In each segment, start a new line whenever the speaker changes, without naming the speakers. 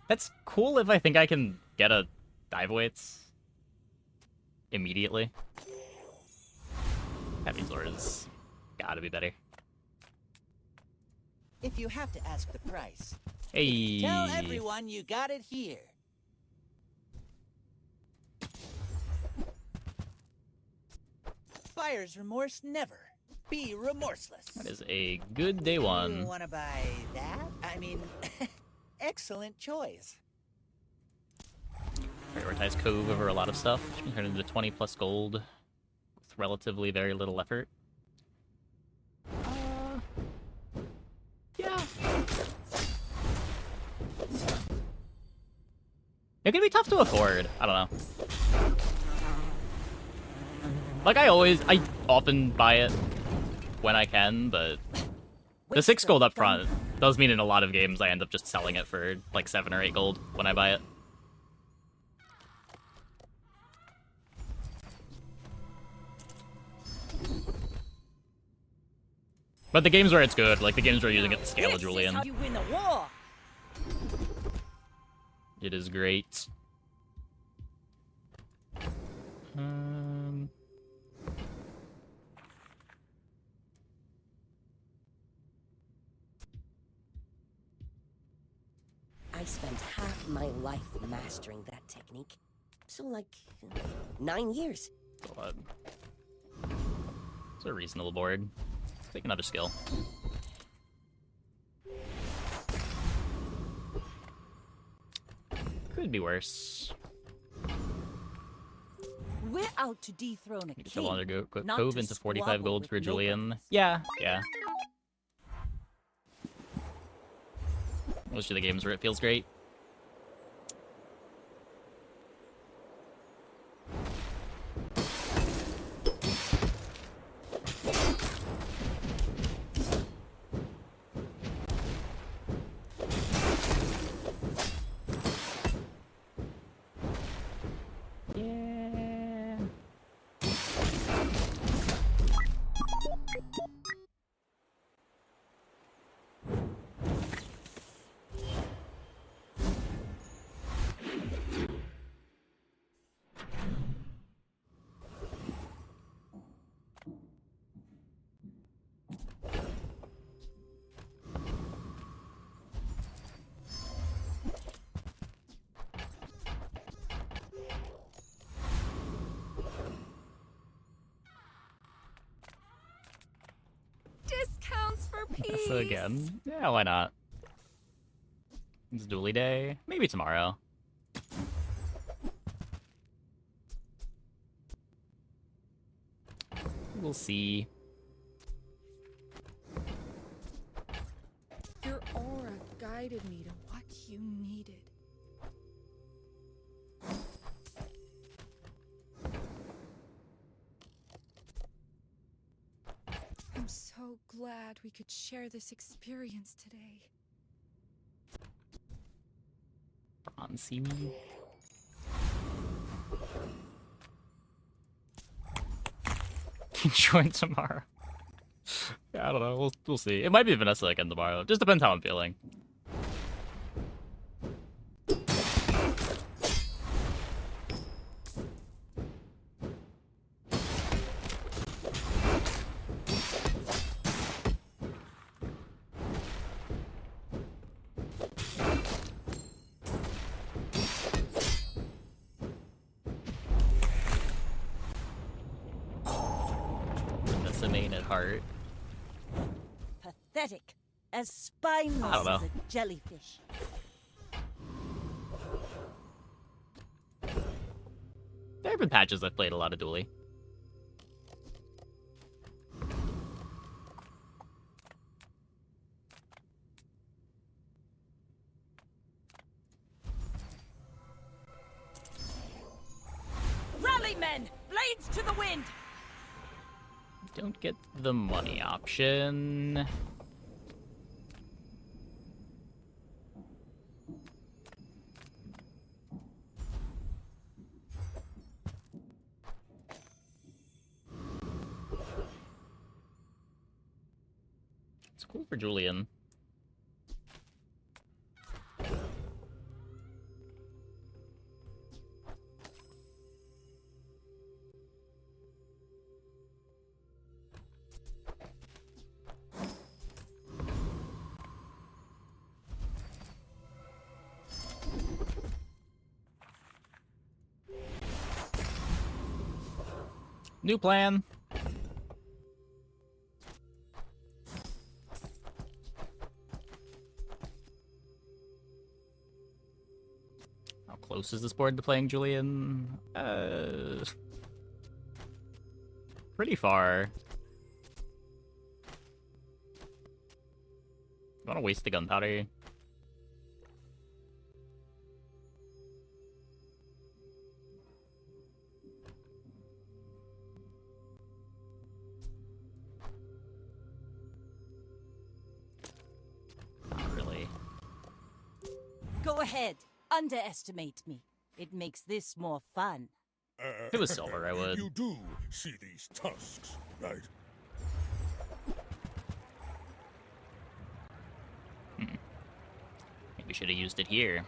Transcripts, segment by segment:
That's cool if I think I can get a dive weights immediately. Heavy sword is gotta be better.
If you have to ask the price,
Hey.
tell everyone you got it here. Buyer's remorse never. Be remorseless.
That is a good day one.
You want to buy that? I mean, excellent choice.
Prioritize Cove over a lot of stuff. Which can turn into 20 plus gold with relatively very little effort. Yeah. It can be tough to afford. I don't know. Like, I often buy it when I can, but the 6 gold up front does mean in a lot of games I end up just selling it for like 7 or 8 gold when I buy it. But the games where it's good, like the games where you're using it to scale a Julian,
You win the war.
it is great.
I spent half my life mastering that technique. So, like, 9 years.
It's a reasonable board. Let's take another skill. Could be worse.
We're out to dethrone a
You can
king.
still want to go
not
Cove
to
into 45
squabble
gold
with
for Julian.
nobodies.
Yeah. Most of the games where it feels great.
Discounts for peace.
So again, yeah, why not? It's dually day. Maybe tomorrow. We'll see.
Your aura guided me to what you needed. I'm so glad we could share this experience today.
Bronzy. Join tomorrow. Yeah, I don't know. We'll see. It might be Vanessa again tomorrow. Just depends how I'm feeling. Vanessa main at heart.
Pathetic. As spineless
I don't know.
as a jellyfish.
There have been patches I've played a lot of dually.
Rally, men! Blades to the wind!
Don't get the money option. It's cool for Julian. New plan. How close is this board to playing Julian? Pretty far. You wanna waste the gunpowder? Not really.
Go ahead. Underestimate me. It makes this more fun.
If it was silver, I would.
You do see these tusks, right?
Maybe should have used it here.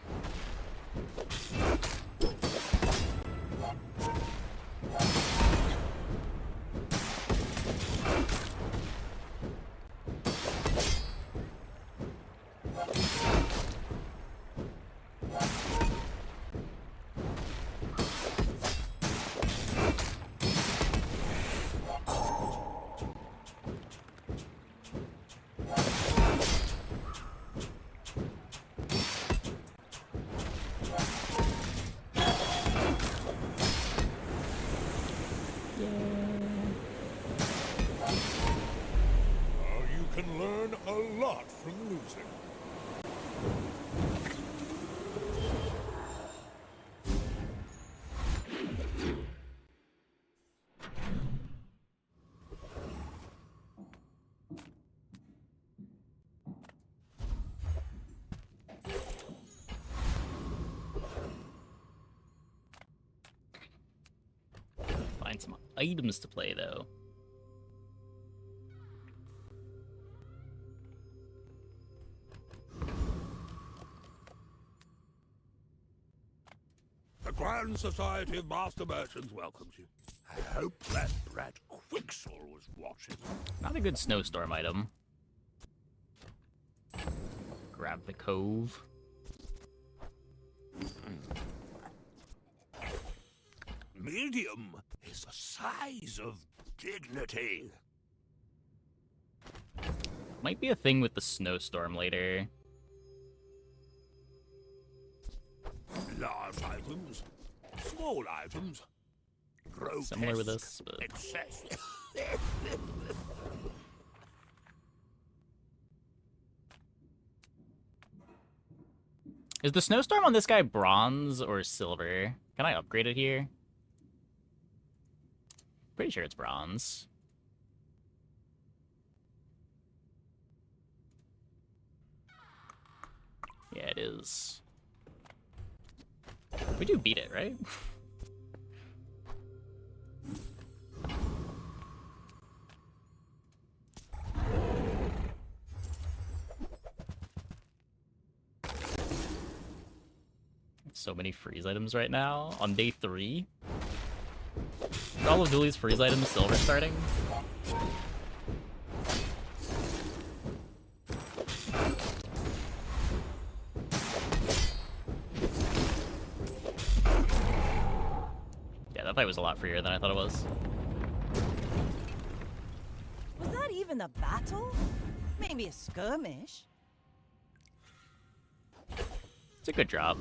You can learn a lot from losing.
Find some items to play, though.
The Grand Society of Master Merchants welcomes you. I hope that brat Quixel was watching.
Not a good snowstorm item. Grab the cove.
Medium is the size of dignity.
Might be a thing with the snowstorm later.
Large items, small items, grotesque
Similar with this, but...
excess.
Is the snowstorm on this guy bronze or silver? Can I upgrade it here? Pretty sure it's bronze. Yeah, it is. We do beat it, right? So many freeze items right now on day 3. Are all of Dooley's freeze items silver starting? Yeah, that fight was a lot freer than I thought it was.
Was that even a battle? Maybe a skirmish.
It's a good drop.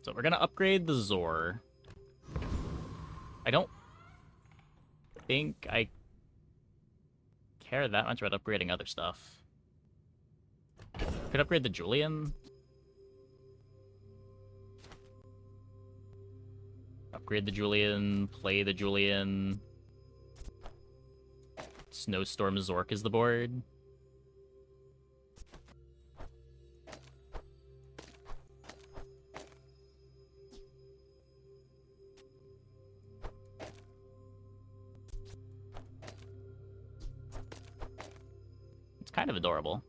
So we're gonna upgrade the Zor. I don't think I care that much about upgrading other stuff. Could upgrade the Julian. Upgrade the Julian, play the Julian. Snowstorm Zork is the board. It's kind of adorable.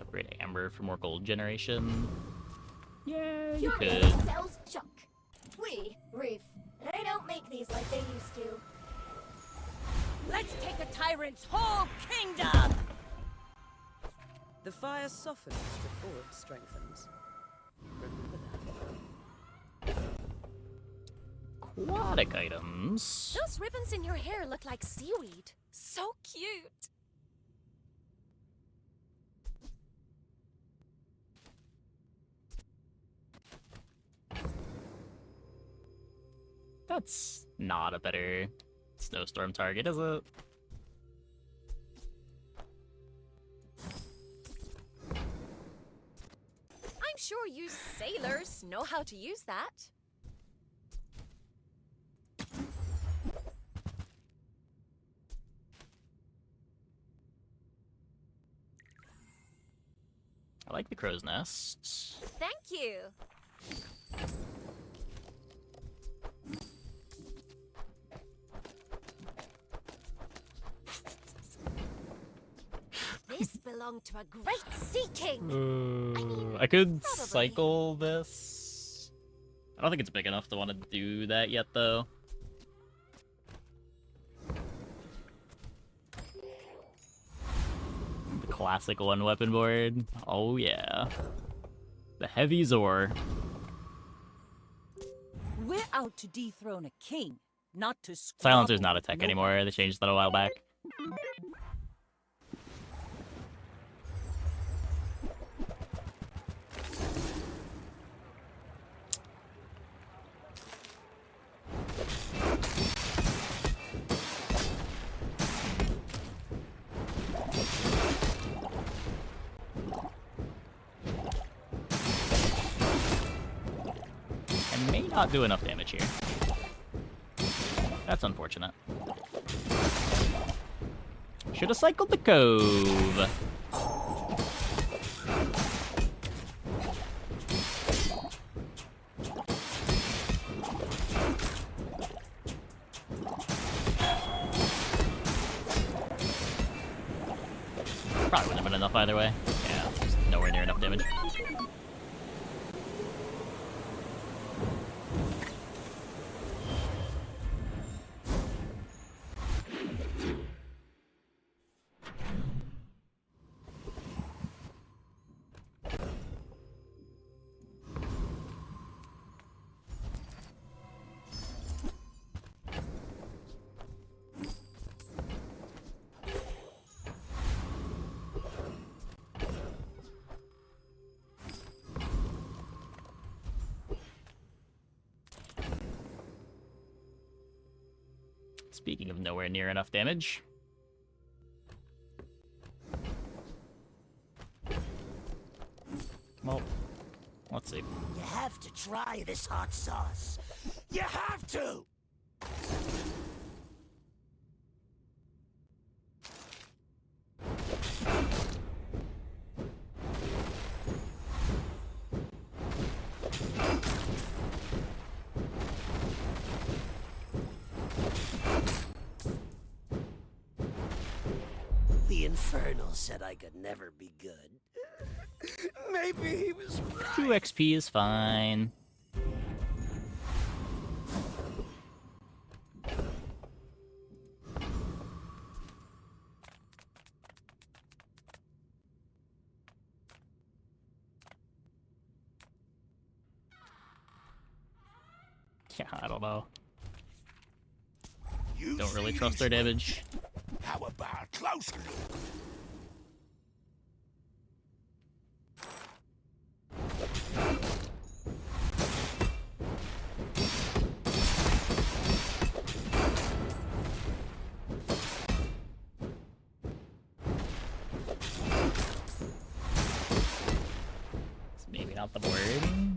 Upgrade Amber for more gold generation. Yeah, you
Your
could.
name sells junk. Reef. They don't make these like they used to.
Let's take a tyrant's whole kingdom!
The fire softens before it strengthens. Remember that.
Aquatic items.
Those ribbons in your hair look like seaweed. So cute.
That's not a better snowstorm target, is it?
I'm sure you sailors know how to use that.
I like the crow's nest.
Thank you. This belonged to a great sea king.
I could
probably.
cycle this. I don't think it's big enough to want to do that yet, though. The classic one weapon board. Oh yeah. The heavy Zor.
We're out to dethrone a king, not to
Silencer's
squabble
not a
with
tech
nobody.
anymore. They changed that a while back. I may not do enough damage here. That's unfortunate. Should have cycled the cove. Probably wouldn't have been enough either way. Yeah, just nowhere near enough damage. Speaking of nowhere near enough damage. Well, let's see.
You have to try this hot sauce. You have to! The Infernal said I could never be good. Maybe he was right.
2 XP is fine. Yeah, I don't know.
You
Don't really
see
trust their
these
damage.
ones? How about a closer look?
It's maybe not the board.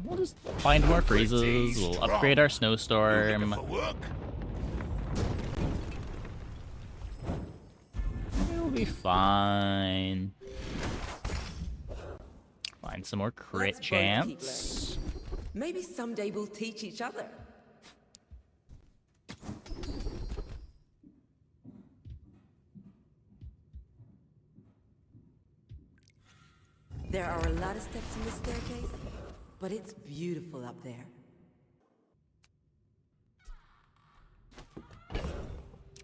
We'll just find more freezes. We'll upgrade our
You
snowstorm.
looking for work?
It'll be fine. Find some more crit
Let's both keep
chance.
Maybe someday we'll teach each other. There are a lot of steps in the staircase. but it's beautiful up there.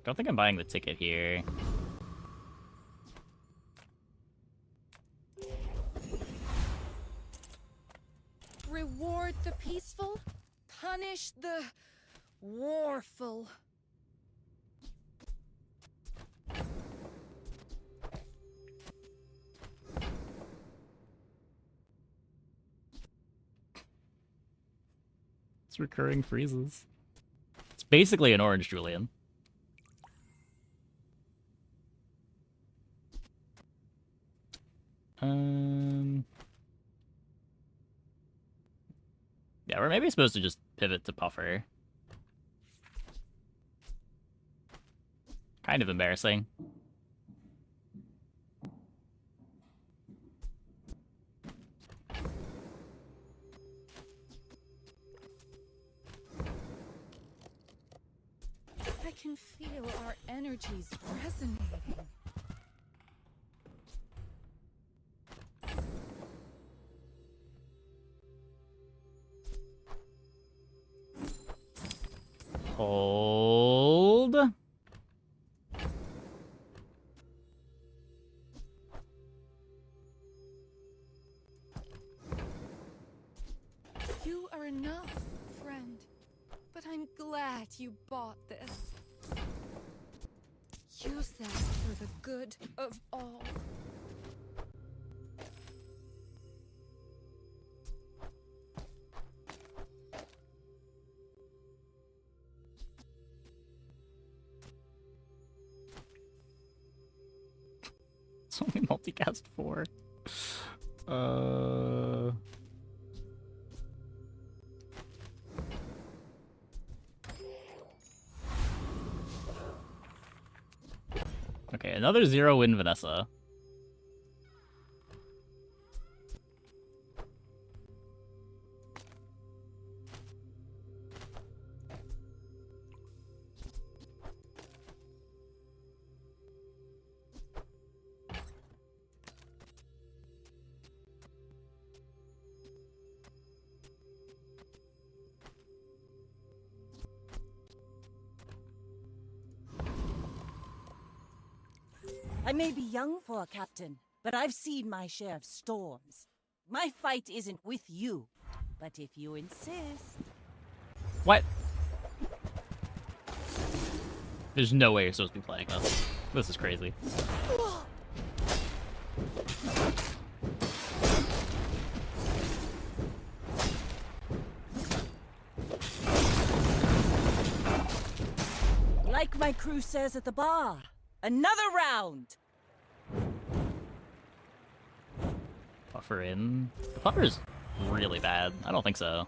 Don't think I'm buying the ticket here.
Reward the peaceful, punish the warful.
It's recurring freezes. It's basically an orange Julian. Yeah, we're maybe supposed to just pivot to Puffer. Kind of embarrassing.
I can feel our energies resonating.
Hold.
You are enough, friend. But I'm glad you bought this. Use that for the good of all.
It's only multicast 4. Okay, another 0-win Vanessa.
I may be young for a captain, but I've seen my share of storms. My fight isn't with you, but if you insist...
What? There's no way you're supposed to be playing this. This is crazy.
Like my crew says at the bar, another round!
Buffer in. The buffer's really bad. I don't think so.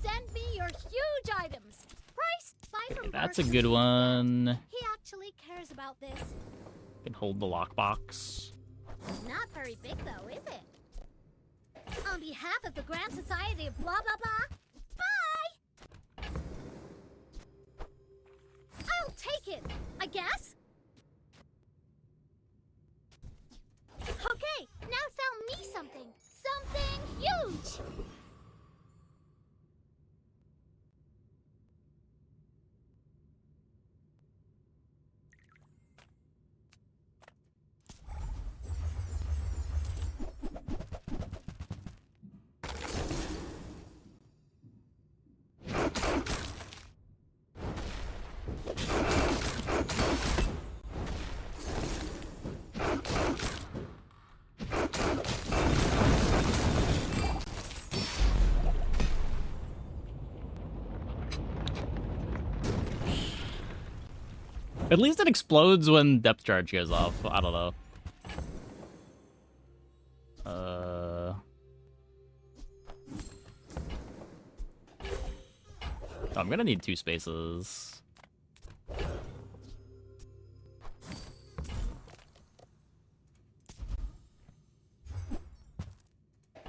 Send me your huge items. Price 5 from
That's a
Bergson.
good one.
He actually cares about this.
Can hold the lockbox.
Not very big though, is it? On behalf of the Grand Society of blah blah blah, bye! I'll take it, I guess. Okay, now sell me something. Something huge!
At least it explodes when depth charge goes off. I don't know. Oh, I'm gonna need 2 spaces.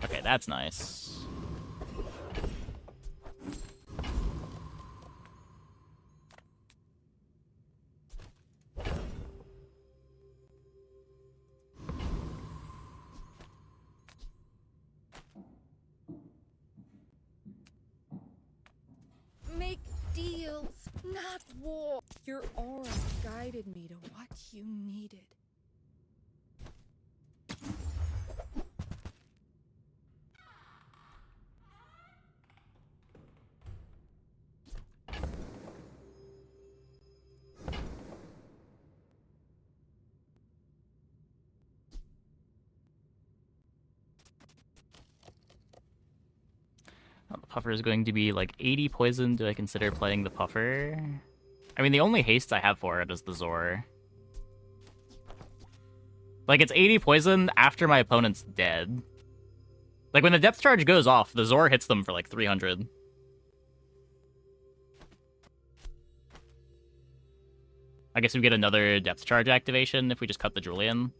Okay, that's nice.
Make deals, not war. Your aura guided me to what you needed.
Oh, the puffer is going to be like 80 poison. Do I consider playing the puffer? I mean, the only haste I have for it is the Zor. Like, it's 80 poison after my opponent's dead. Like, when the depth charge goes off, the Zor hits them for like 300. I guess we get another depth charge activation if we just cut the Julian.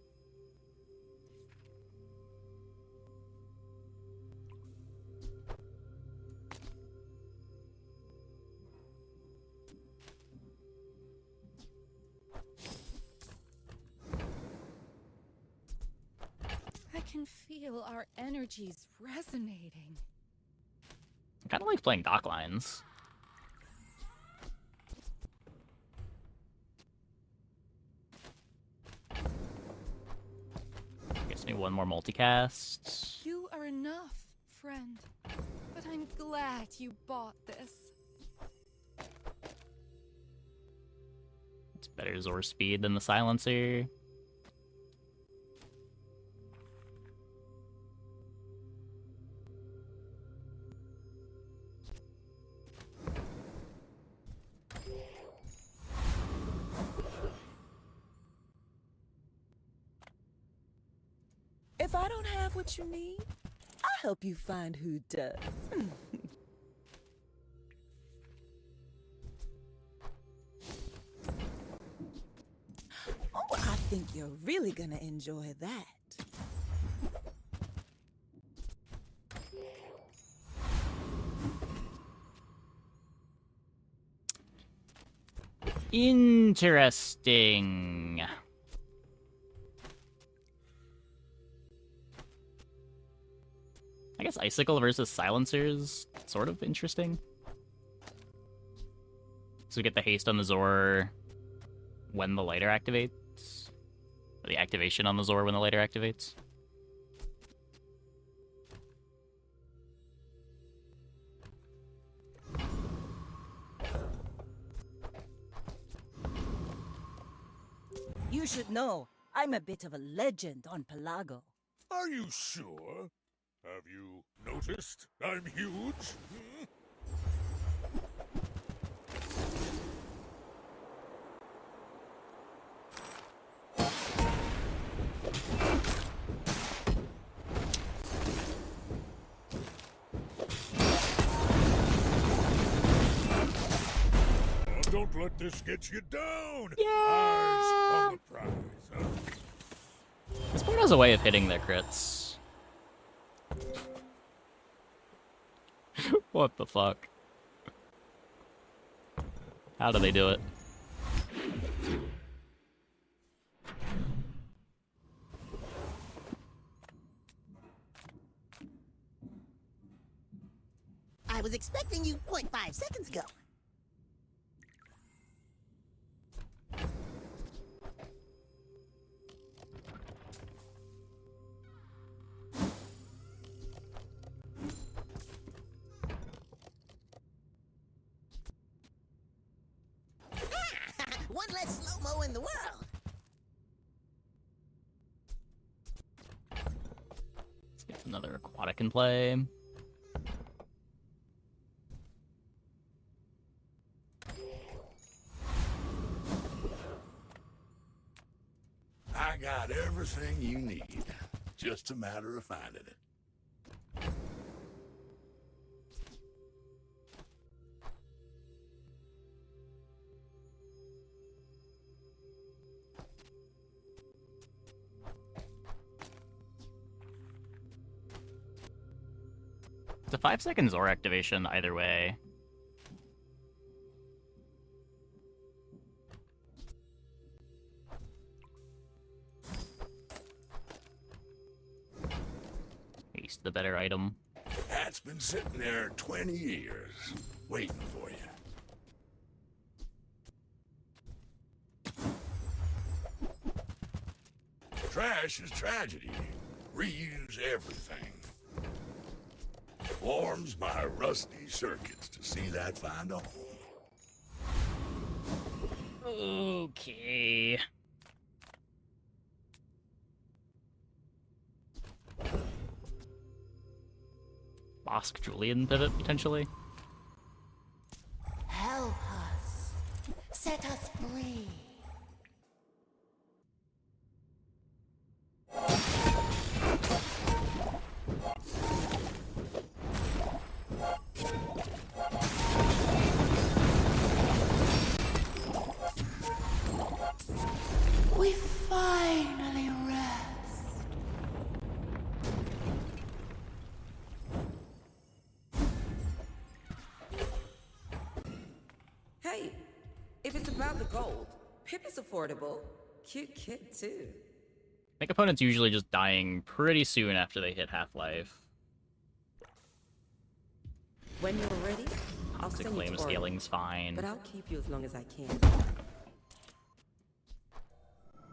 I can feel our energies resonating.
I kind of like playing dock lines. Gives me one more multicast.
You are enough, friend. But I'm glad you bought this.
It's better Zor speed than the silencer.
If I don't have what you need, I'll help you find who does. Oh, I think you're really gonna enjoy that.
Interesting. I guess Icicle versus Silencers, sort of interesting. So we get the haste on the Zor when the lighter activates. Or the activation on the Zor when the lighter activates.
You should know, I'm a bit of a legend on Pelago.
Are you sure? Have you noticed I'm huge? Hmm? Oh, don't let this get you down! Eyes on the prize, huh?
This board has a way of hitting their crits. What the fuck? How do they do it?
I was expecting you 0.5 seconds ago. One less slow-mo in the world.
Let's get another aquatic in play.
I got everything you need. Just a matter of finding it.
It's a 5-second Zor activation either way. Haste the better item.
Hat's been sitting there 20 years, waiting for you. Trash is tragedy. Reuse everything. Warms my rusty circuits to see that find a home.
Okay. Bosk Julian pivot, potentially.
Help us. Set us free. We finally rest.
Hey, if it's about the gold, Pip is affordable. Cute kid, too.
I think opponents usually just dying pretty soon after they hit half-life.
When you're ready, I'll
The
send you
claim
to Orion,
scaling's fine.
but I'll keep you as long as I can.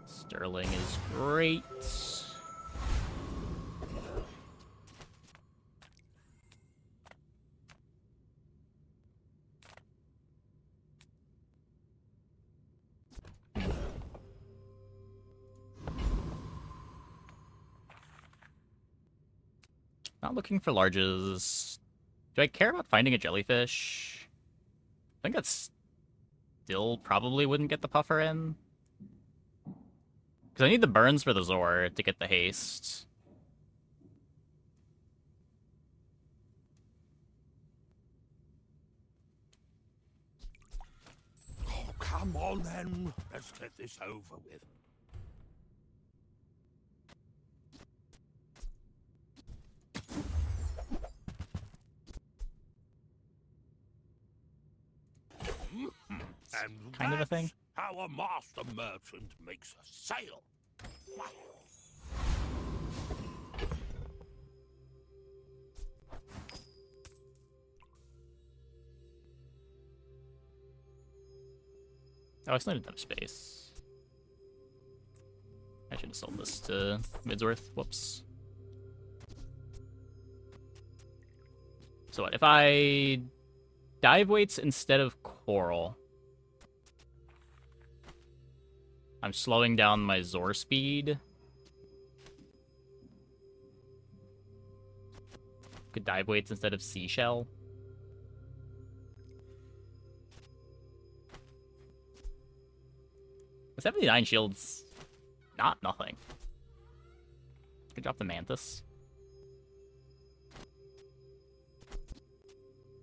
Sterling is great. Not looking for larges. Do I care about finding a jellyfish? I think that's still probably wouldn't get the puffer in. Because I need the burns for the Zor to get the haste.
Oh, come on then. Let's get this over with. And
Kind of a thing.
that's how a master merchant makes a sale.
Oh, I still didn't have space. I should have sold this to Midsworth. Whoops. So what, if I dive weights instead of coral, I'm slowing down my Zor speed. Could dive weights instead of seashell. The 79 shields, not nothing. Could drop the mantis.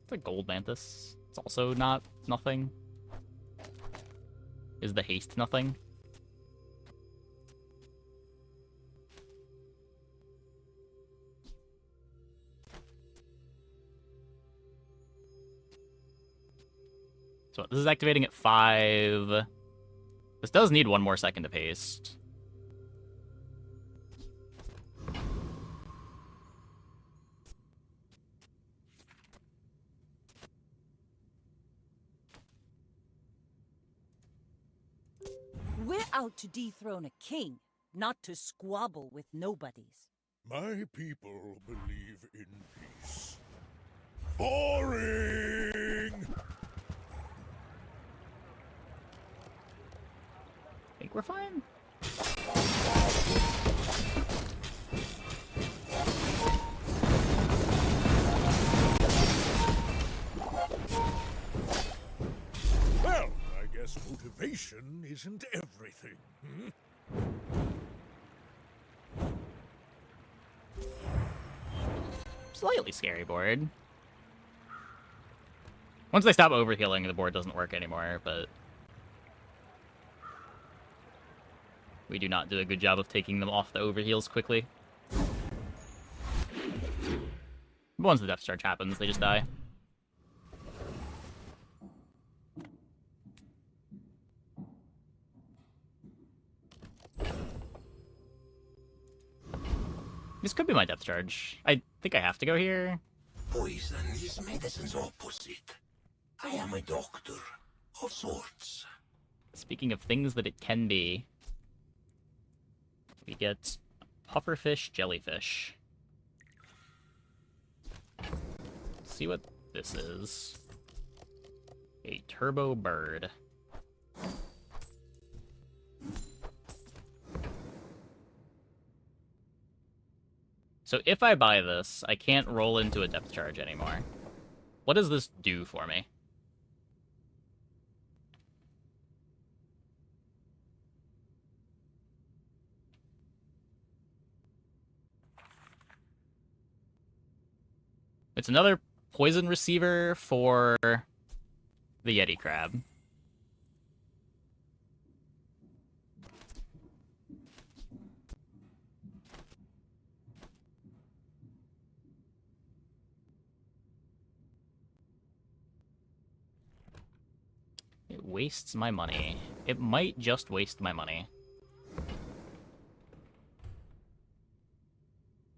It's a gold mantis. It's also not nothing. Is the haste nothing? So this is activating at 5. This does need 1 more second of haste.
We're out to dethrone a king, not to squabble with nobodies.
My people believe in peace. Boring!
Think we're fine?
Well, I guess motivation isn't everything.
Slightly scary board. Once they stop overhealing, the board doesn't work anymore, but we do not do a good job of taking them off the overheals quickly. Once the depth charge happens, they just die. This could be my depth charge. I think I have to go here.
Poison is medicine's opposite. I am a doctor of sorts.
Speaking of things that it can be, we get pufferfish jellyfish. Let's see what this is. A turbo bird. So if I buy this, I can't roll into a depth charge anymore. What does this do for me? It's another poison receiver for the Yeti crab. It wastes my money. It might just waste my money.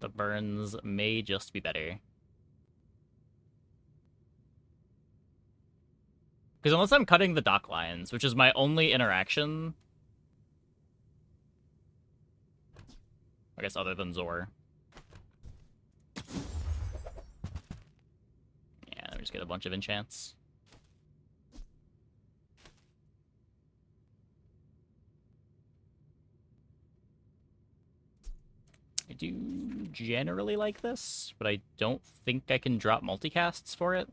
The burns may just be better. Because unless I'm cutting the dock lines, which is my only interaction, I guess other than Zor. Yeah, let me just get a bunch of enchants. I do generally like this, but I don't think I can drop multicasts for it.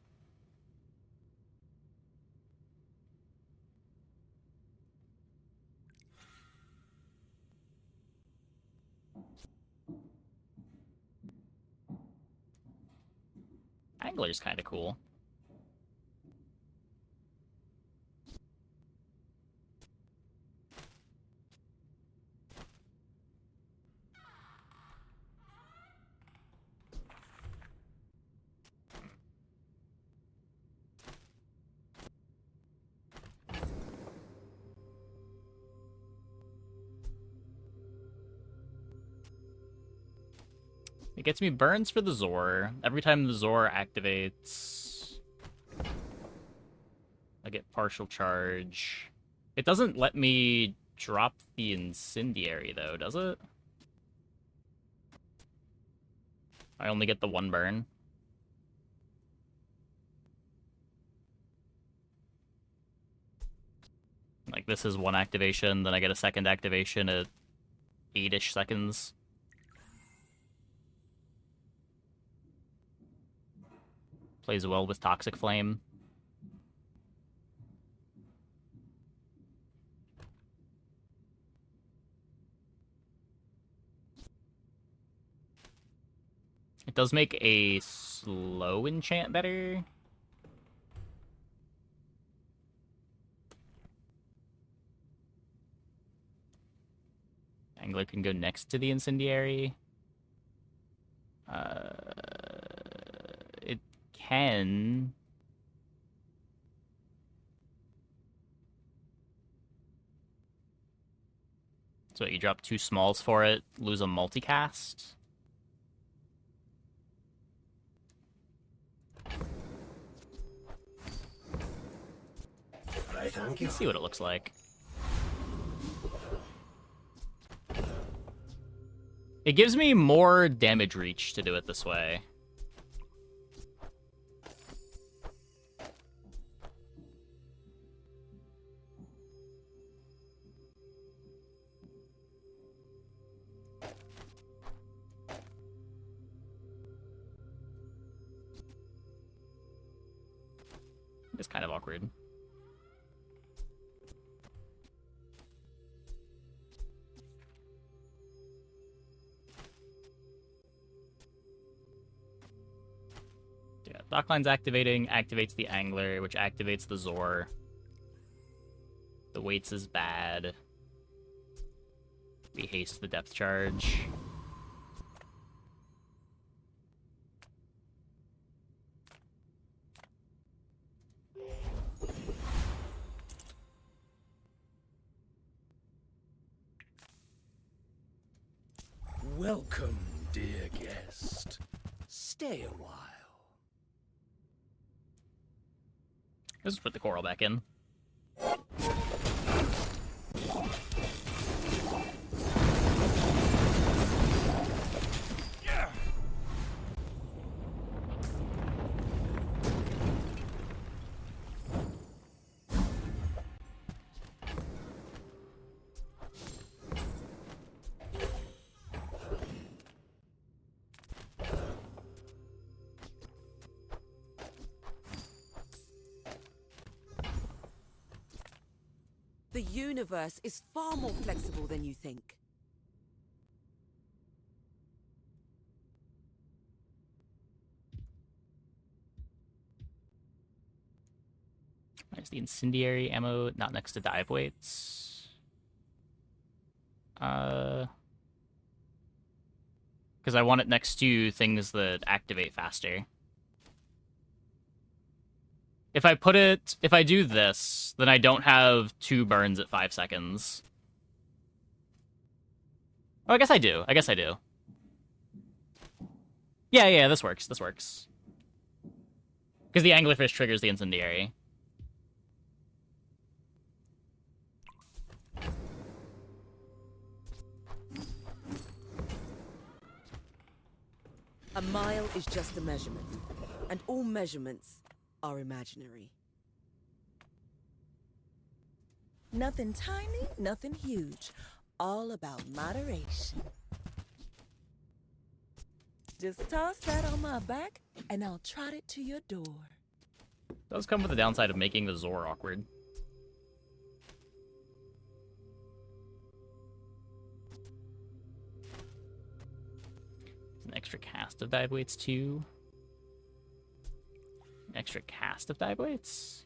Angler's kind of cool. It gets me burns for the Zor. Every time the Zor activates, I get partial charge. It doesn't let me drop the incendiary, though, does it? I only get the one burn. Like, this is one activation, then I get a second activation at 8-ish seconds. Plays well with Toxic Flame. It does make a slow enchant better. Angler can go next to the incendiary. It can. So you drop 2 smalls for it, lose a multicast. Let's see what it looks like. It gives me more damage reach to do it this way. It's kind of awkward. Yeah, Dockline's activating, activates the Angler, which activates the Zor. The weights is bad. We haste the depth charge.
Welcome, dear guest. Stay a while.
Let's just put the coral back in.
The universe is far more flexible than you think.
There's the incendiary ammo, not next to dive weights. Because I want it next to things that activate faster. If I do this, then I don't have 2 burns at 5 seconds. Oh, I guess I do. Yeah, this works. Because the anglerfish triggers the incendiary.
A mile is just a measurement, and all measurements are imaginary.
Nothing tiny, nothing huge. All about moderation. Just toss that on my back, and I'll trot it to your door.
Does come with the downside of making the Zor awkward. An extra cast of dive weights too. An extra cast of dive weights.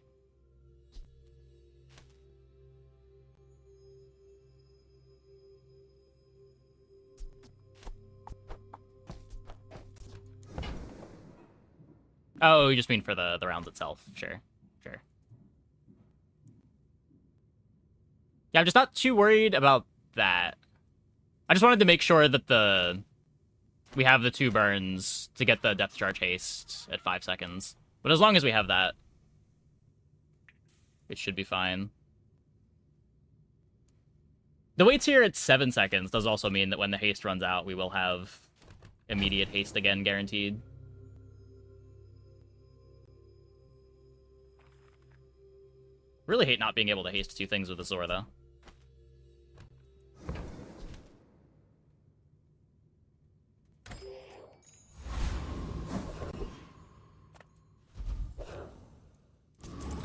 Oh, you just mean for the rounds itself. Sure. Yeah, I'm just not too worried about that. I just wanted to make sure that we have the 2 burns to get the depth charge haste at 5 seconds. But as long as we have that, it should be fine. The waits here at 7 seconds does also mean that when the haste runs out, we will have immediate haste again, guaranteed. Really hate not being able to haste 2 things with Azor, though.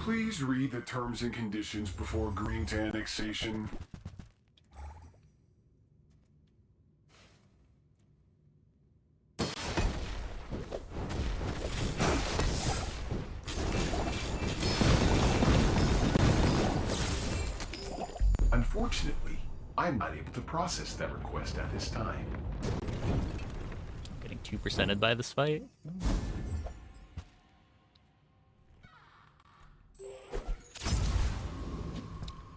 Please read the terms and conditions before agreeing to annexation. Unfortunately, I'm not able to process that request at this time.
Getting 2%ed by this fight.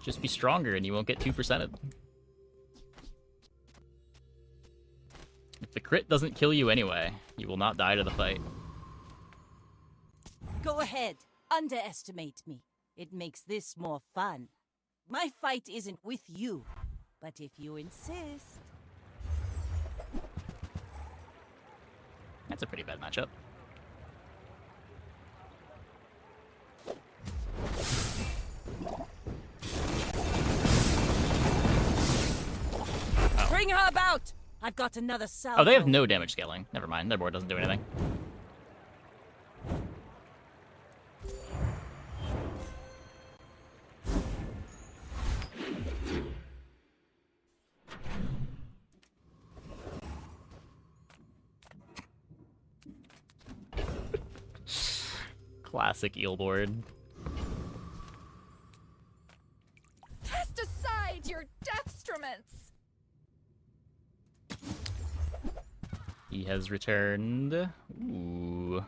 Just be stronger and you won't get 2%ed. If the crit doesn't kill you anyway, you will not die to the fight.
Go ahead, underestimate me. It makes this more fun. My fight isn't with you, but if you insist...
That's a pretty bad matchup. Oh.
Bring her about! I've got another salvo.
Oh, they have no damage scaling. Never mind, their board doesn't do anything. Classic eel board.
Cast aside your deathstruments!
He has returned. Ooh.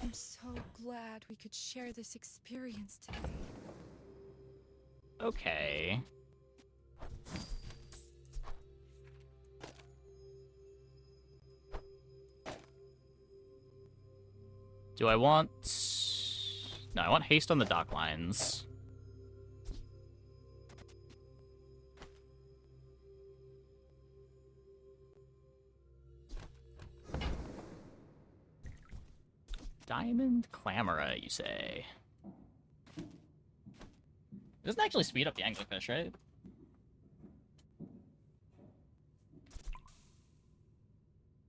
I'm so glad we could share this experience today.
Okay. Do I want... No, I want haste on the dock lines. Diamond Clamora, you say? It doesn't actually speed up the anglerfish, right?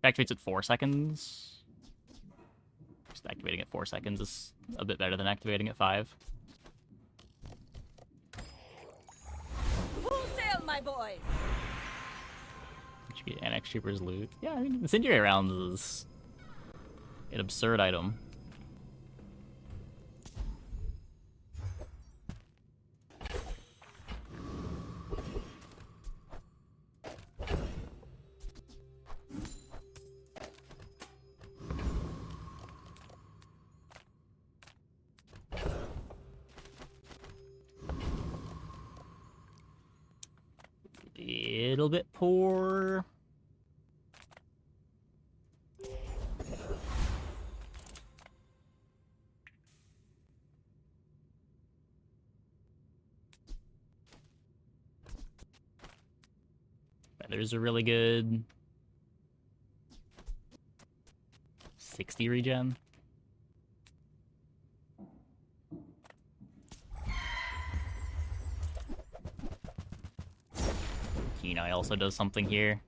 Activates at 4 seconds. Just activating at 4 seconds is a bit better than activating at 5.
Full sail, my boys!
Should get Annex Trooper's loot. Yeah, I mean, incendiary rounds is an absurd item. Little bit poor. Feathers are really good. 60 regen. Kenai also does something here.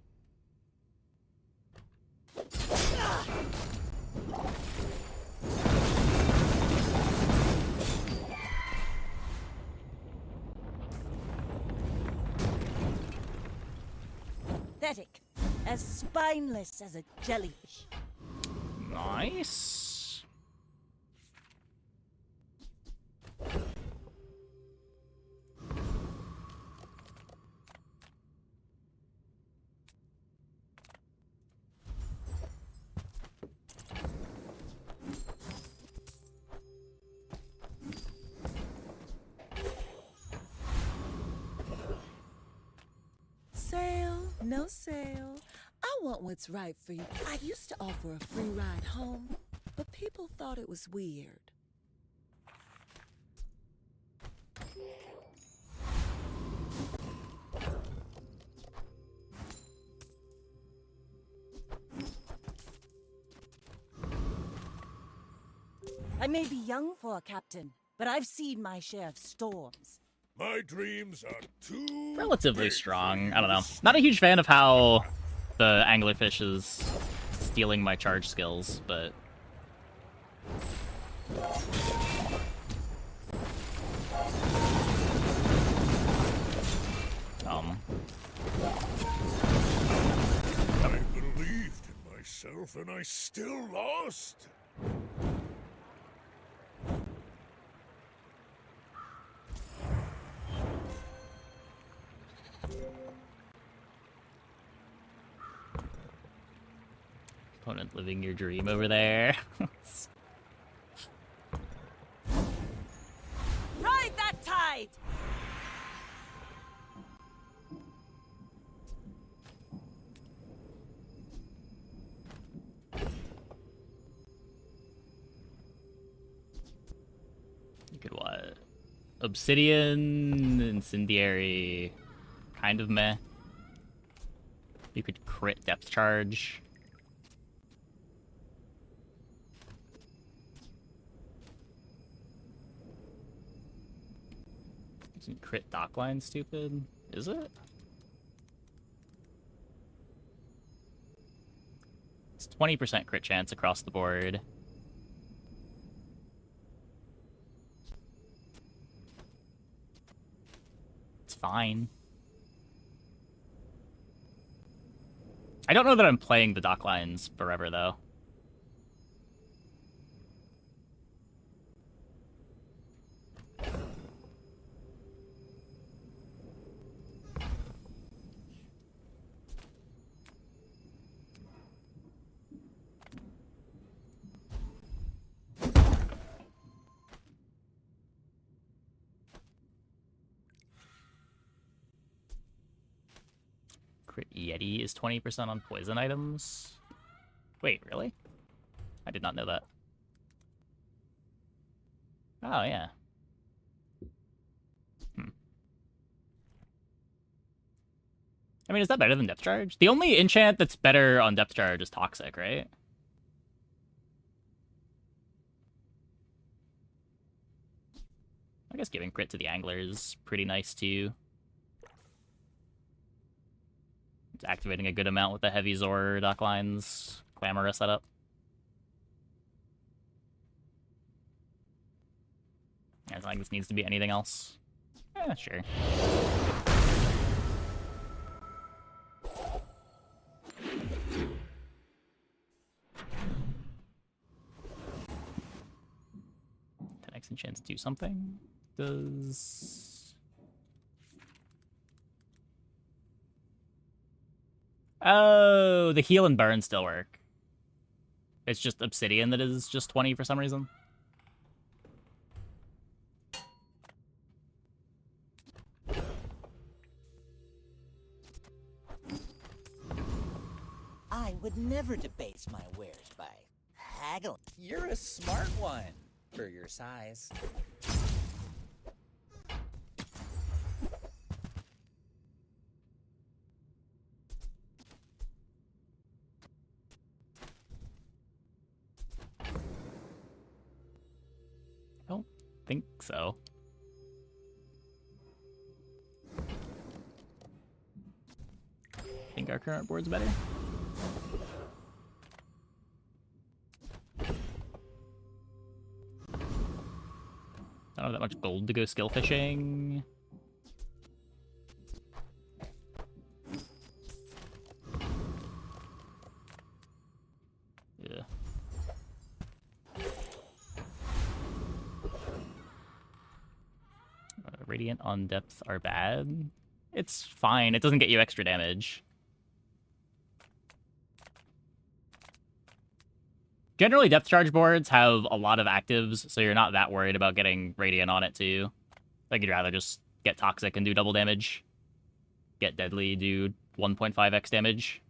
Pathetic. As spineless as a jellyfish.
Nice.
Sale, no sale. I want what's right for you. I used to offer a free ride home, but people thought it was weird.
I may be young for a captain, but I've seen my share of storms.
My dreams are too
Relatively
big
strong.
for
I don't know.
you.
Not a huge fan of how the anglerfish is stealing my charge skills, but...
I believed in myself and I still lost.
Opponent living your dream over there.
Ride that tide!
You could what? Obsidian, incendiary, kind of meh. You could crit depth charge. Isn't crit dockline stupid? Is it? It's 20% crit chance across the board. It's fine. I don't know that I'm playing the docklines forever, though. Crit Yeti is 20% on poison items. Wait, really? I did not know that. Oh, yeah. I mean, is that better than Depth Charge? The only enchant that's better on Depth Charge is Toxic, right? I guess giving crit to the Angler is pretty nice, too. It's activating a good amount with the heavy Zor Docklines Clamora setup. I don't think this needs to be anything else. Sure. Next enchants do something. Does... Oh, the heal and burn still work. It's just Obsidian that is just 20 for some reason.
I would never debase my wares by haggling. You're a smart one for your size.
I don't think so. I think our current board's better. I don't have that much gold to go skill fishing. Yeah. Radiant on depth are bad. It's fine. It doesn't get you extra damage. Generally, depth charge boards have a lot of actives, so you're not that worried about getting Radiant on it, too. Like, you'd rather just get Toxic and do double damage. Get Deadly, do 1.5x damage.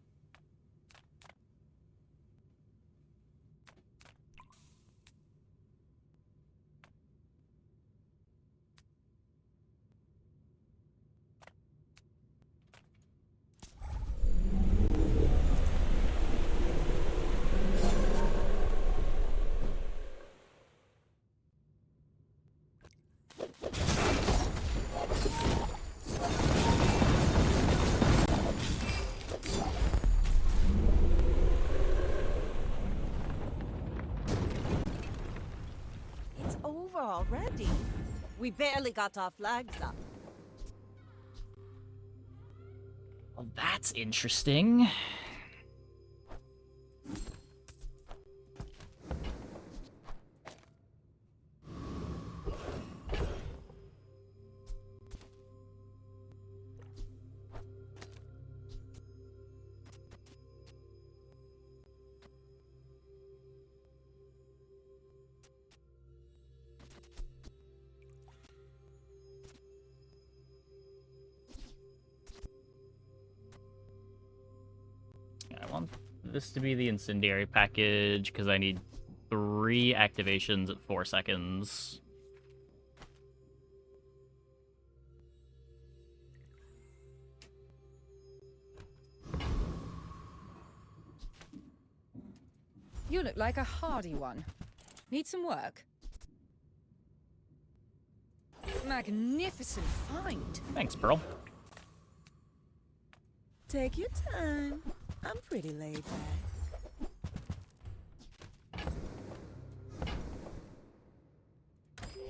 Already? We barely got our flags up.
Well, that's interesting. I want this to be the incendiary package because I need 3 activations at 4 seconds.
You look like a hardy one. Need some work? Magnificent find.
Thanks, Pearl.
Take your time. I'm pretty laid back.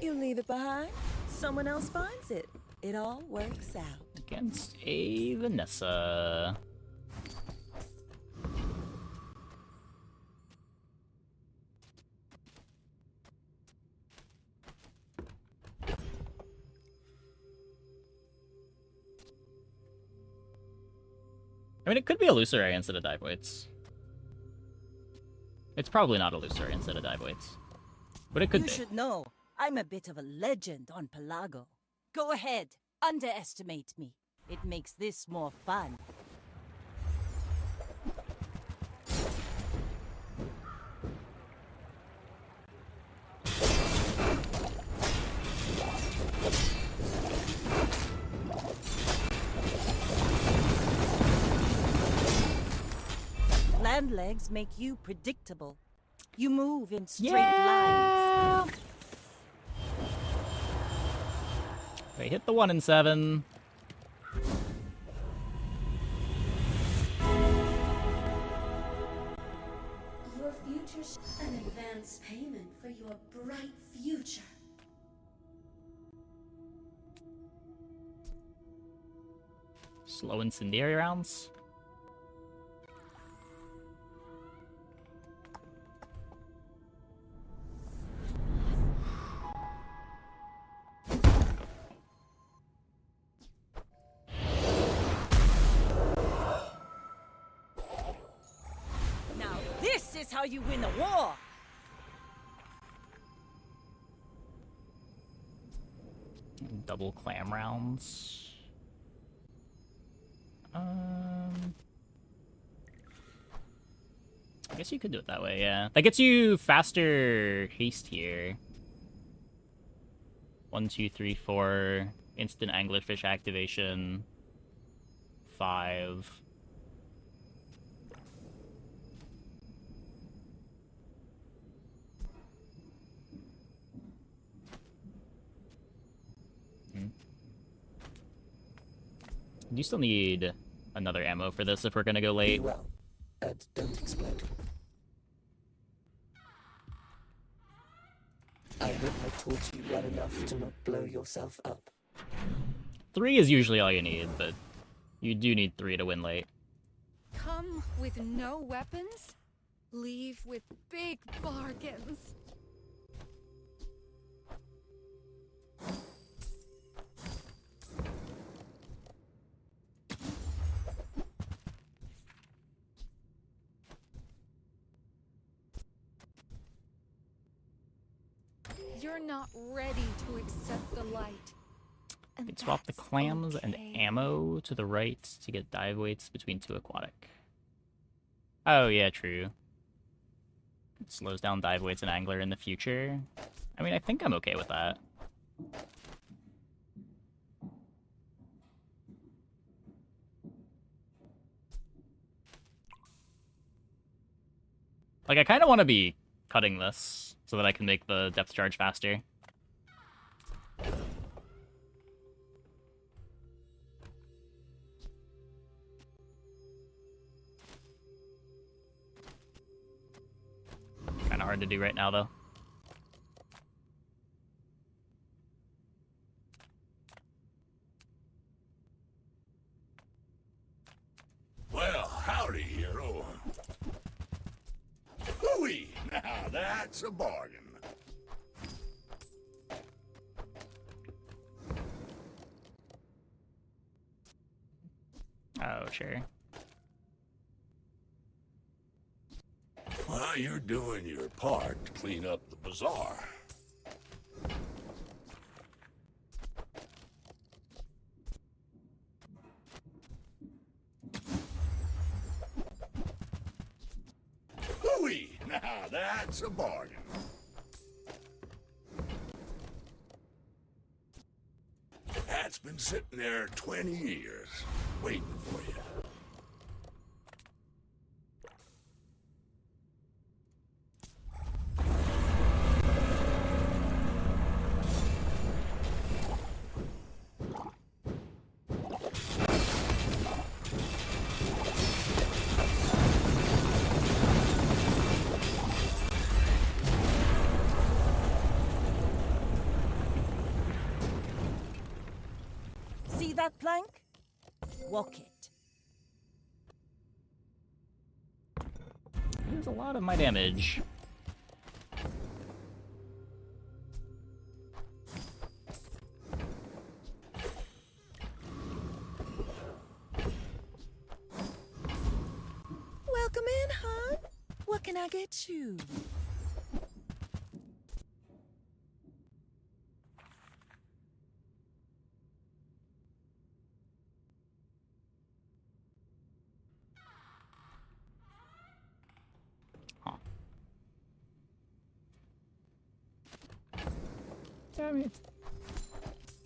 You leave it behind, someone else finds it. It all works out.
Against a Vanessa. I mean, it could be Illusory instead of Dive Weights. It's probably not Illusory instead of Dive Weights. But it could be.
You should know, I'm a bit of a legend on Pelago. Go ahead, underestimate me. It makes this more fun. and legs make you predictable. You move in straight lines.
They hit the 1 in 7.
Your future's an advance payment for your bright future.
Slow incendiary rounds.
Now this is how you win a war!
Double clam rounds. I guess you could do it that way, yeah. That gets you faster haste here. 1, 2, 3, 4. Instant anglerfish activation. 5. You still need another ammo for this if we're gonna go late.
Well, and don't explode. I hope I taught you well enough to not blow yourself up.
3 is usually all you need, but you do need 3 to win late.
Come with no weapons, leave with big bargains. You're not ready to accept the light.
You can swap the clams and ammo to the right to get dive weights between 2 aquatic. Oh yeah, true. It slows down dive weights and angler in the future. I mean, I think I'm okay with that. Like, I kind of want to be cutting this so that I can make the depth charge faster. Kind of hard to do right now, though.
Well, howdy, hero. Hooey! Now that's a bargain.
Oh, sure.
Well, you're doing your part to clean up the bazaar. Hooey! Now that's a bargain. That's been sitting there 20 years, waiting for you.
See that plank? Walk it.
Here's a lot of my damage.
Welcome in, hon. What can I get you?
I mean,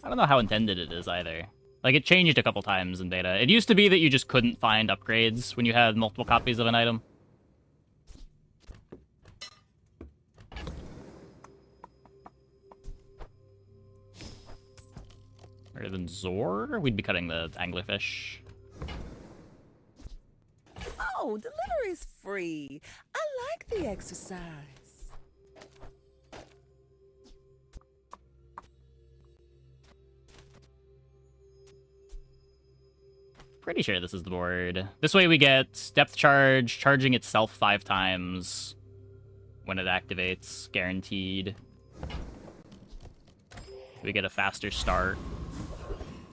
I don't know how intended it is either. Like, it changed a couple times in beta. It used to be that you just couldn't find upgrades when you had multiple copies of an item. Rather than Zor, we'd be cutting the anglerfish.
Oh, delivery's free. I like the exercise.
Pretty sure this is the board. This way we get depth charge, charging itself 5 times when it activates, guaranteed. We get a faster start,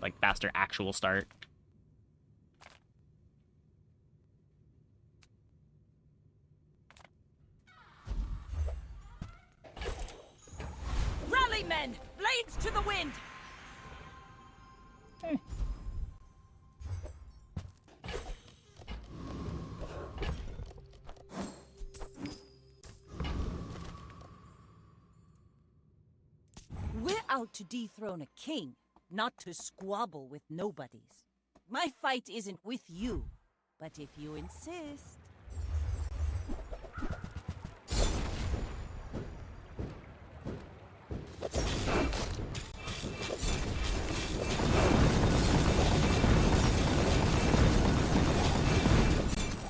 like faster actual start.
Rally, men! Blades to the wind! We're out to dethrone a king, not to squabble with nobodies. My fight isn't with you, but if you insist...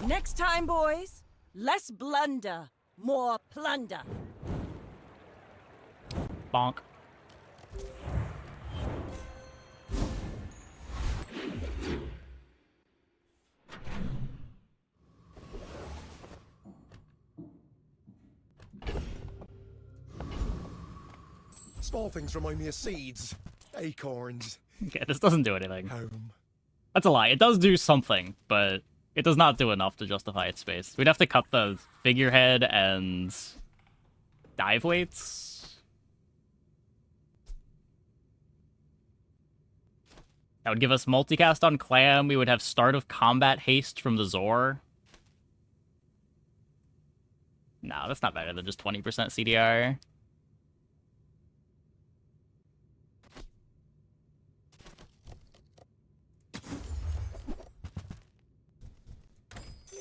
Next time, boys, less blunder, more plunder.
Bonk.
Small things remind me of seeds, acorns.
Okay, this doesn't do anything.
Home.
That's a lie. It does do something, but it does not do enough to justify its space. We'd have to cut the figurehead and dive weights. That would give us multicast on Clam. We would have start of combat haste from the Zor. No, that's not better than just 20% CDR.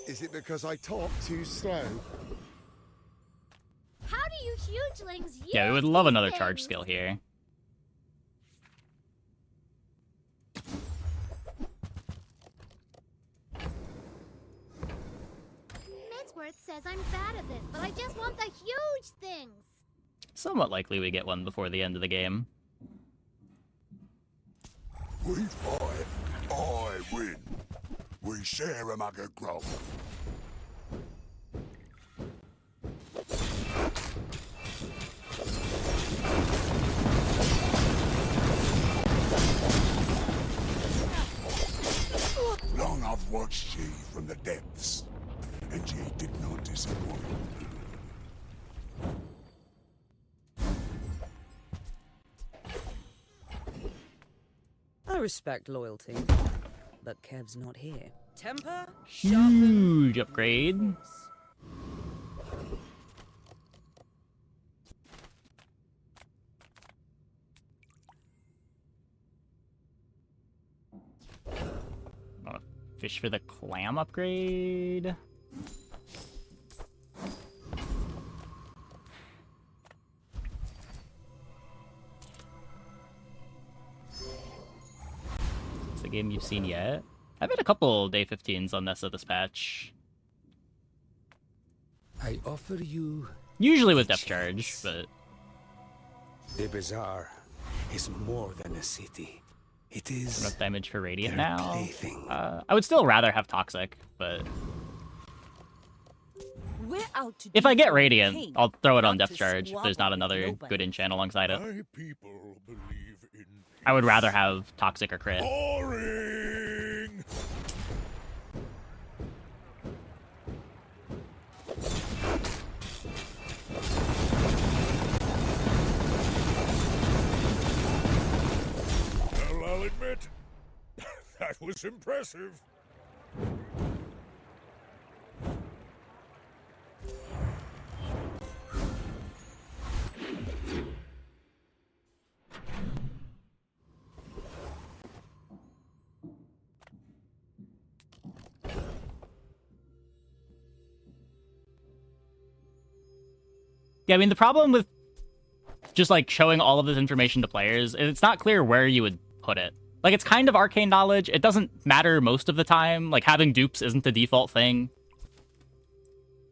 Is it because I talk too slow?
How do you hugelings use
Yeah, we would love another
things?
charge skill here.
Midsworth says I'm bad at this, but I just want the huge things.
Somewhat likely we get one before the end of the game.
We fight, I win. We share a mug of grog. Long I've watched ye from the depths, and ye did not disappoint.
I respect loyalty, but Kev's not here.
Temper,
Huge upgrade. Fish for the clam upgrade. It's a game you've seen yet? I've had a couple day 15s on Nessa this patch.
I offer you...
Usually with depth charge, but...
The Bazaar is more than a city. It is...
Enough damage for Radiant
their
now.
plaything.
I would still rather have Toxic, but...
We're out to
If I get
dethrone a
Radiant,
king,
I'll throw it on
not
depth
to
charge if there's not
squabble with
another
nobody.
good enchant alongside it.
My people believe in
I would rather have Toxic or Crit.
boring. Well, I'll admit, that was impressive.
Yeah, I mean, the problem with just, like, showing all of this information to players is it's not clear where you would put it. Like, it's kind of arcane knowledge. It doesn't matter most of the time. Like, having dupes isn't the default thing.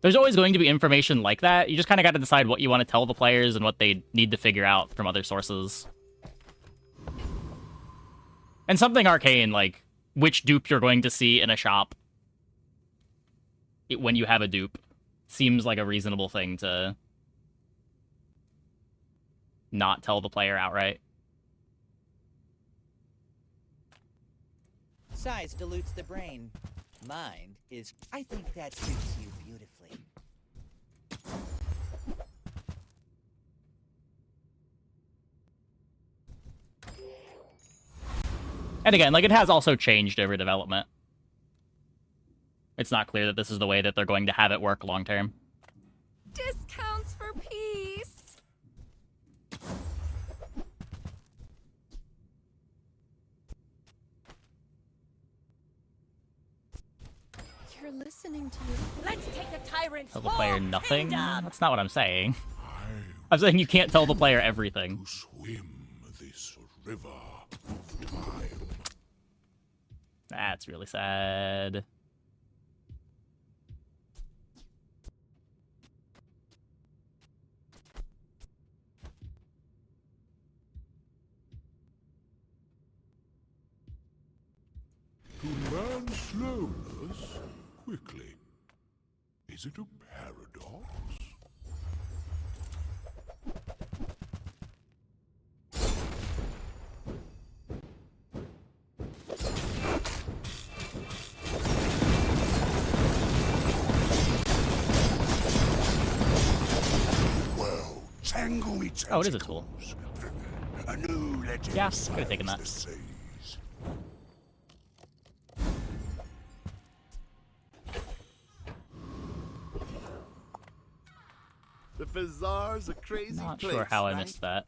There's always going to be information like that. You just kind of got to decide what you want to tell the players and what they need to figure out from other sources. And something arcane, like which dupe you're going to see in a shop when you have a dupe, seems like a reasonable thing to not tell the player outright.
Size dilutes the brain. Mind is... I think that suits you beautifully.
And again, like, it has also changed over development. It's not clear that this is the way that they're going to have it work long term.
Discounts for peace. You're listening to you.
Let's take the tyrant's
Tell the player
whole
nothing?
kingdom.
That's not what I'm saying. I'm saying you can't tell the player everything.
Swim this river of time.
That's really sad.
To man's slowness, quickly. Is it a paradox? Well, tangle me tentacles.
Oh, it is a tool.
A new legend.
Yeah, could have taken that.
The seas.
The Bazaar's a crazy
Not
place,
sure how I
right?
missed that.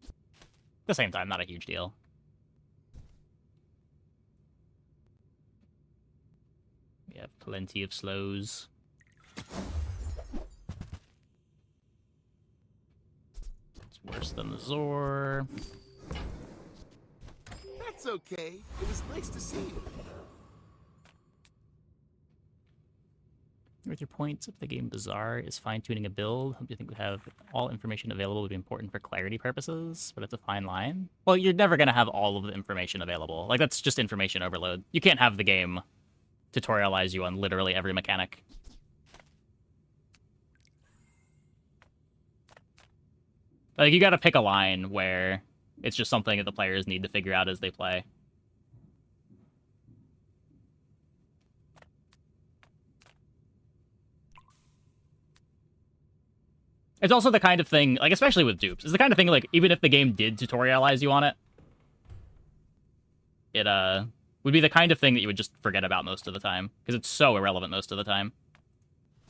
At the same time, not a huge deal. We have plenty of slows. It's worse than the Zor.
That's okay. It was nice to see you.
With your points of the game Bazaar is fine-tuning a build. Do you think we have all information available would be important for clarity purposes, but it's a fine line? Well, you're never going to have all of the information available. Like, that's just information overload. You can't have the game tutorialize you on literally every mechanic. Like, you gotta pick a line where it's just something that the players need to figure out as they play. It's also the kind of thing, like, especially with dupes, it's the kind of thing, like, even if the game did tutorialize you on it, it, would be the kind of thing that you would just forget about most of the time, because it's so irrelevant most of the time.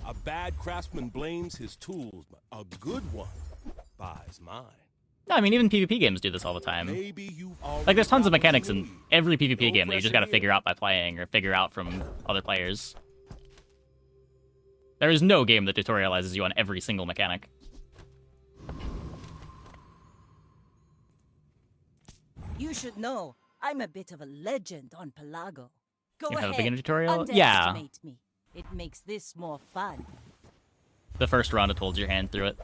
A bad craftsman blames his tools, but a good one buys mine.
No, I mean, even PvP games do this all the time.
Maybe you've already
Like, there's tons of
got what
mechanics
you
in
need.
every PvP game that you
pressure
just gotta
here.
figure out by playing, or figure out from other players. There is no game that tutorializes you on every single mechanic.
You should know, I'm a bit of a legend on Pelago. Go
You have a
ahead,
beginner tutorial? Yeah.
underestimate me. It makes this more fun.
The first round, it holds your hand through it.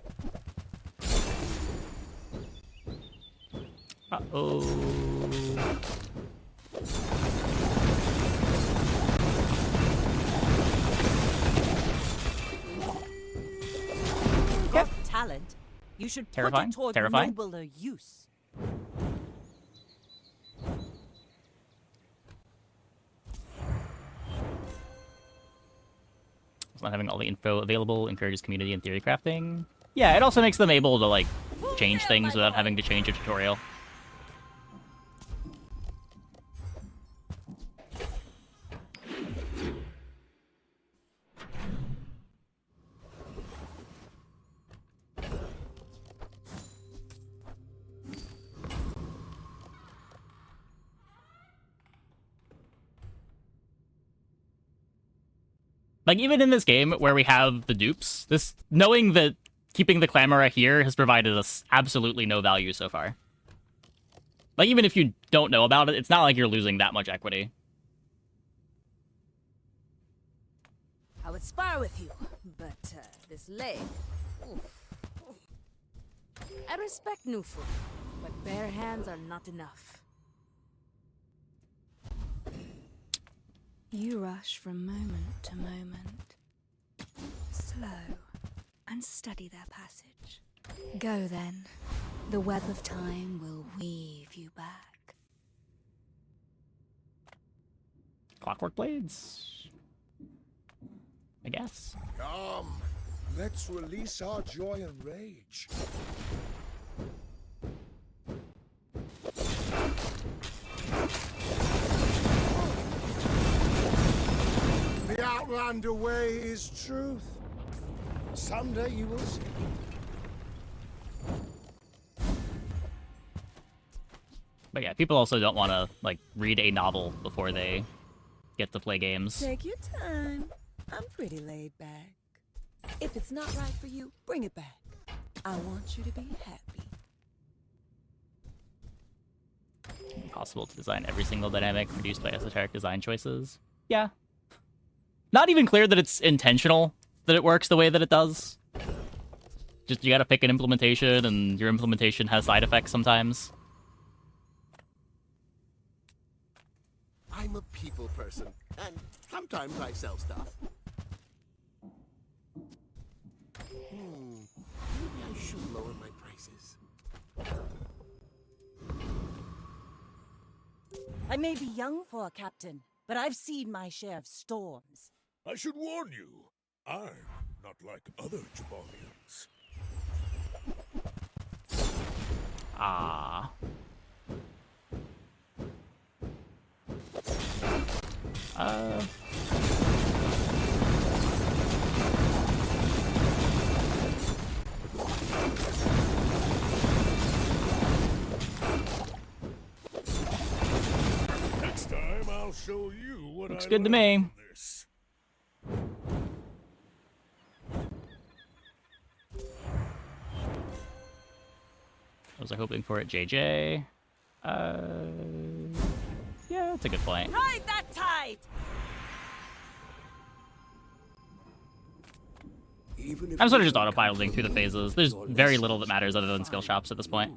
Uh-oh.
Got talent. You should
Terrifying,
put it toward
terrifying.
nobler use.
Not having all the info available encourages community and theory crafting. Yeah, it also makes them able to, like, change things without having to change a tutorial. Like, even in this game where we have the dupes, knowing that keeping the Clamora here has provided us absolutely no value so far. Like, even if you don't know about it, it's not like you're losing that much equity.
I would spar with you, but this leg... Oof. I respect new food, but bare hands are not enough. You rush from moment to moment. Slow and steady their passage. Go then. The web of time will weave you back.
Clockwork blades? I guess.
Come, let's release our joy and rage. The Outlander way is truth. Someday you will see.
But yeah, people also don't want to, like, read a novel before they get to play games.
Take your time. I'm pretty laid back. If it's not right for you, bring it back. I want you to be happy.
Impossible to design every single dynamic produced by esoteric design choices. Yeah. Not even clear that it's intentional that it works the way that it does. Just, you gotta pick an implementation, and your implementation has side effects sometimes.
I'm a people person, and sometimes I sell stuff. Maybe I should lower my prices.
I may be young for a captain, but I've seen my share of storms.
I should warn you, I'm not like other Jabalians.
Ah.
Next time I'll show you what
Looks
I
good to
learned
me.
from this.
I was hoping for it, JJ. Yeah, that's a good point.
Ride that tide!
I'm sort of just autopiloting through the phases. There's very little that matters other than skill shops at this point.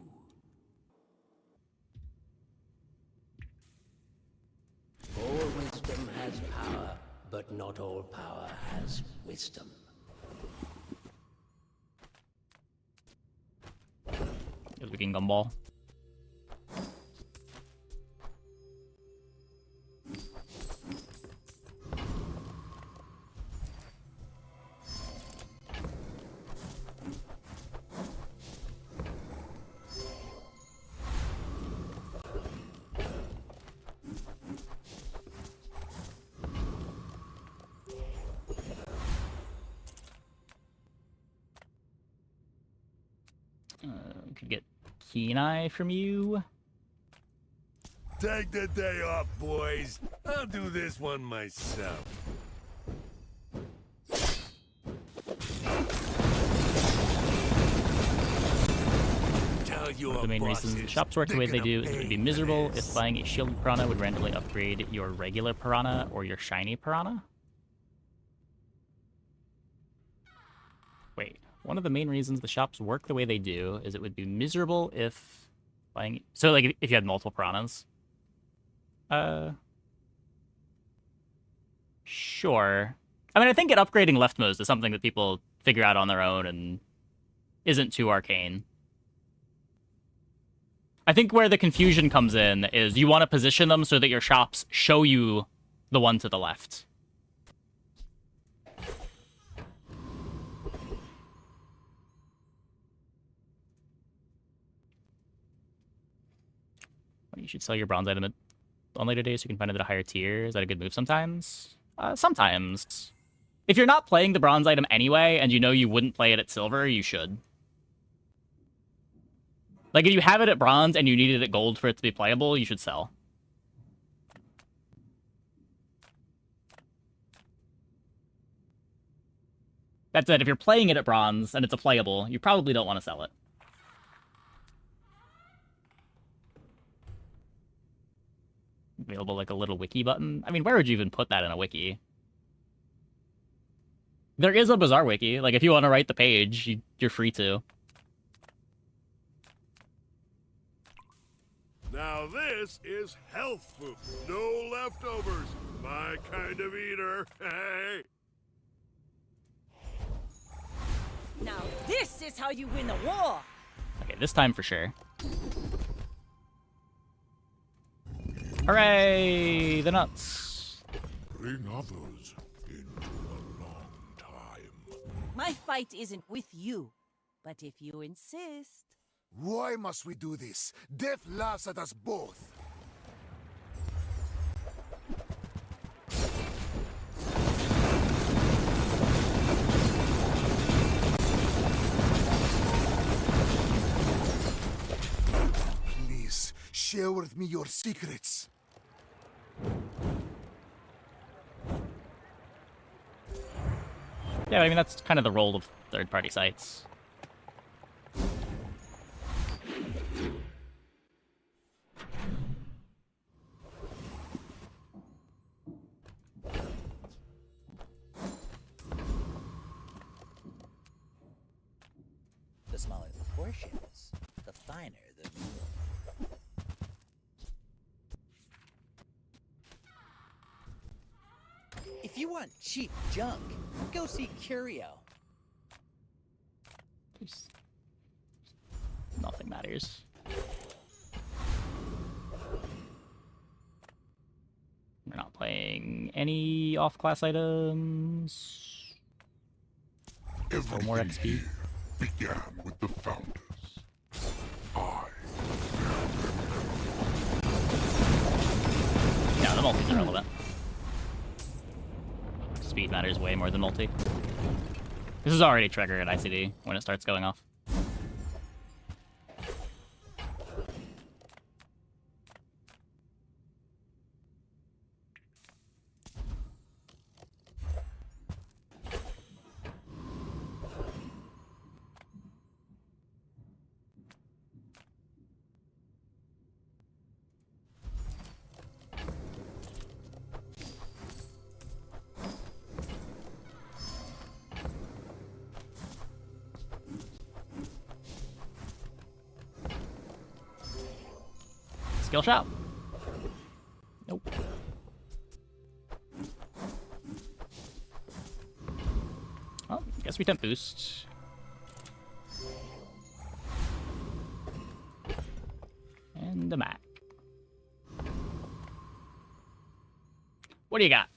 All wisdom has power, but not all power has wisdom.
Because we can gumball. Could get Keen Eye from you.
Take the day off, boys. I'll do this one myself.
The main reasons the shops work the way they do is it would be miserable if buying a shielded piranha would randomly upgrade your regular piranha or your shiny piranha. Wait, one of the main reasons the shops work the way they do is it would be miserable if buying... So, like, if you had multiple piranhas. Sure. I mean, I think upgrading leftmost is something that people figure out on their own and isn't too arcane. I think where the confusion comes in is you want to position them so that your shops show you the one to the left. You should sell your bronze item on later days so you can find it at a higher tier. Is that a good move sometimes? Sometimes. If you're not playing the bronze item anyway, and you know you wouldn't play it at silver, you should. Like, if you have it at bronze and you need it at gold for it to be playable, you should sell. That said, if you're playing it at bronze and it's a playable, you probably don't want to sell it. Available like a little wiki button. I mean, where would you even put that in a wiki? There is a Bazaar wiki. Like, if you want to write the page, you're free to.
Now this is health food. No leftovers. My kind of eater. Hey.
Now this is how you win a war.
Okay, this time for sure. Hooray! The nuts.
Bring others into a long time.
My fight isn't with you, but if you insist.
Why must we do this? Death laughs at us both. Please, share with me your secrets.
Yeah, I mean, that's kind of the role of third-party sites.
The smaller the portions, the finer the meal. If you want cheap junk, go see Curio.
Nothing matters. We're not playing any off-class items. No more XP.
Began with the founders.
Yeah, the multi's irrelevant. Speed matters way more than multi. This is already triggered at ICD when it starts going off. Skill shot. Nope. Well, guess we temp boost. And a Mac. What do you got?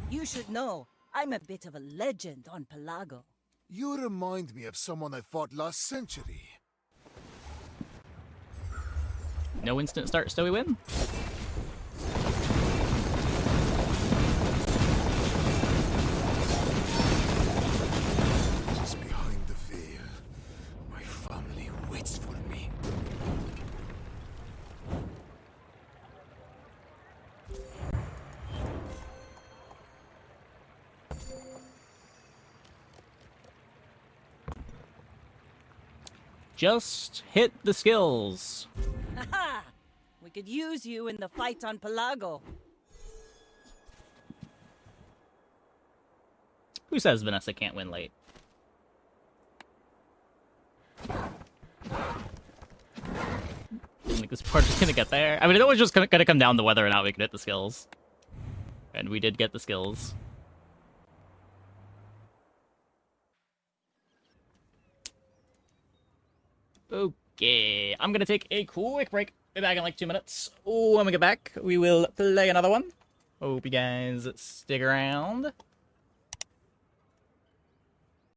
You should know, I'm a bit of a legend on Pelago.
You remind me of someone I fought last century.
No instant start, so we win.
Just behind the veil, my family waits for me.
Just hit the skills.
Haha! We could use you in the fight on Pelago.
Who says Vanessa can't win late? Didn't think this part was gonna get there. I mean, it was just gonna come down to whether or not we could hit the skills. And we did get the skills. Okay, I'm gonna take a quick break. Be back in like 2 minutes. Oh, when we get back, we will play another one. Hope you guys stick around.